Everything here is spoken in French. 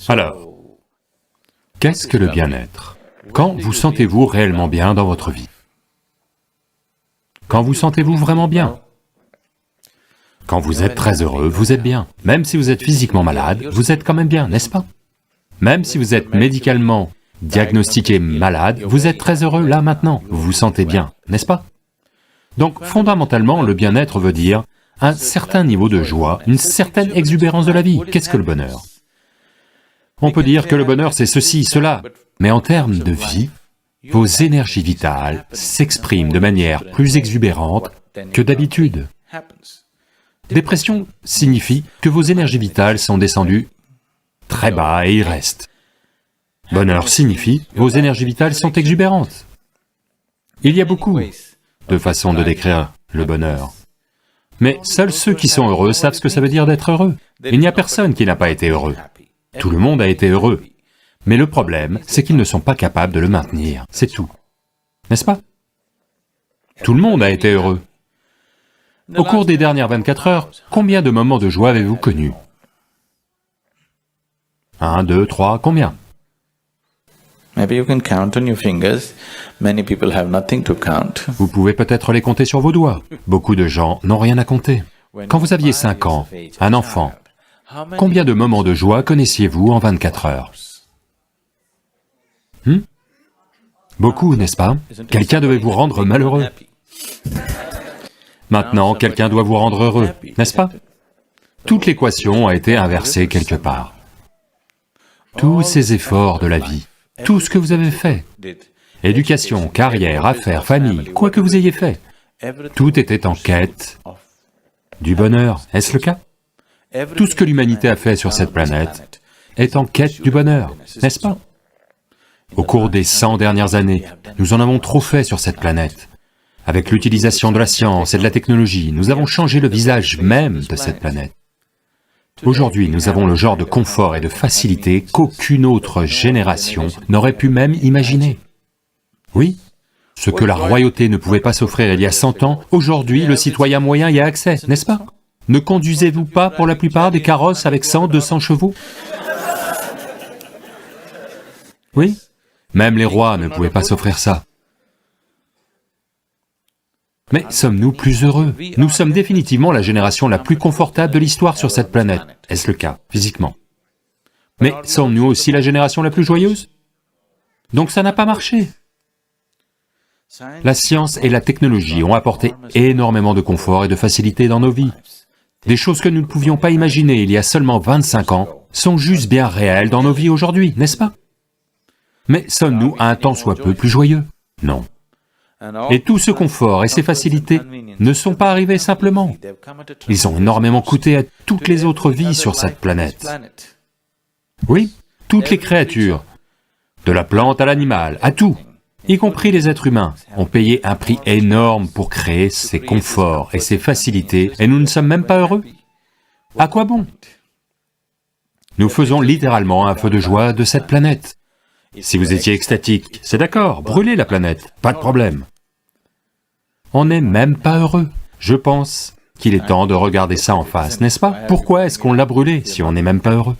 Alors, qu'est-ce que le bien-être? Quand vous sentez-vous réellement bien dans votre vie? Quand vous sentez-vous vraiment bien? Quand vous êtes très heureux, vous êtes bien. Même si vous êtes physiquement malade, vous êtes quand même bien, n'est-ce pas? Même si vous êtes médicalement diagnostiqué malade, vous êtes très heureux là maintenant, vous vous sentez bien, n'est-ce pas? Donc fondamentalement, le bien-être veut dire un certain niveau de joie, une certaine exubérance de la vie. Qu'est-ce que le bonheur? On peut dire que le bonheur c'est ceci, cela, mais en termes de vie, vos énergies vitales s'expriment de manière plus exubérante que d'habitude. Dépression signifie que vos énergies vitales sont descendues très bas et y restent. Bonheur signifie vos énergies vitales sont exubérantes. Il y a beaucoup de façons de décrire le bonheur. Mais seuls ceux qui sont heureux savent ce que ça veut dire d'être heureux. Il n'y a personne qui n'a pas été heureux. Tout le monde a été heureux. Mais le problème, c'est qu'ils ne sont pas capables de le maintenir, c'est tout. N'est-ce pas? Tout le monde a été heureux. Au cours des dernières 24 heures, combien de moments de joie avez-vous connus? 1, 2, 3, combien? Vous pouvez peut-être les compter sur vos doigts. Beaucoup de gens n'ont rien à compter. Quand vous aviez 5 ans, un enfant, combien de moments de joie connaissiez-vous en 24 heures? Beaucoup, n'est-ce pas? Quelqu'un devait vous rendre malheureux. Maintenant, quelqu'un doit vous rendre heureux, n'est-ce pas? Toute l'équation a été inversée quelque part. Tous ces efforts de la vie, tout ce que vous avez fait, éducation, carrière, affaires, famille, quoi que vous ayez fait, tout était en quête du bonheur, est-ce le cas? Tout ce que l'humanité a fait sur cette planète est en quête du bonheur, n'est-ce pas? Au cours des 100 dernières années, nous en avons trop fait sur cette planète. Avec l'utilisation de la science et de la technologie, nous avons changé le visage même de cette planète. Aujourd'hui, nous avons le genre de confort et de facilité qu'aucune autre génération n'aurait pu même imaginer. Oui, ce que la royauté ne pouvait pas s'offrir il y a 100 ans, aujourd'hui le citoyen moyen y a accès, n'est-ce pas? Ne conduisez-vous pas pour la plupart des carrosses avec 100, 200 chevaux? Oui, même les rois ne pouvaient pas s'offrir ça. Mais sommes-nous plus heureux? Nous sommes définitivement la génération la plus confortable de l'histoire sur cette planète. Est-ce le cas, physiquement? Mais sommes-nous aussi la génération la plus joyeuse? Donc ça n'a pas marché. La science et la technologie ont apporté énormément de confort et de facilité dans nos vies. Des choses que nous ne pouvions pas imaginer il y a seulement 25 ans sont juste bien réelles dans nos vies aujourd'hui, n'est-ce pas? Mais sommes-nous un tant soit peu plus joyeux? Non. Et tout ce confort et ces facilités ne sont pas arrivés simplement. Ils ont énormément coûté à toutes les autres vies sur cette planète. Oui, toutes les créatures, de la plante à l'animal, à tout, y compris les êtres humains, ont payé un prix énorme pour créer ces conforts et ces facilités, et nous ne sommes même pas heureux. À quoi bon? Nous faisons littéralement un feu de joie de cette planète. Si vous étiez extatique, c'est d'accord, brûlez la planète, pas de problème. On n'est même pas heureux. Je pense qu'il est temps de regarder ça en face, n'est-ce pas? Pourquoi est-ce qu'on l'a brûlé si on n'est même pas heureux?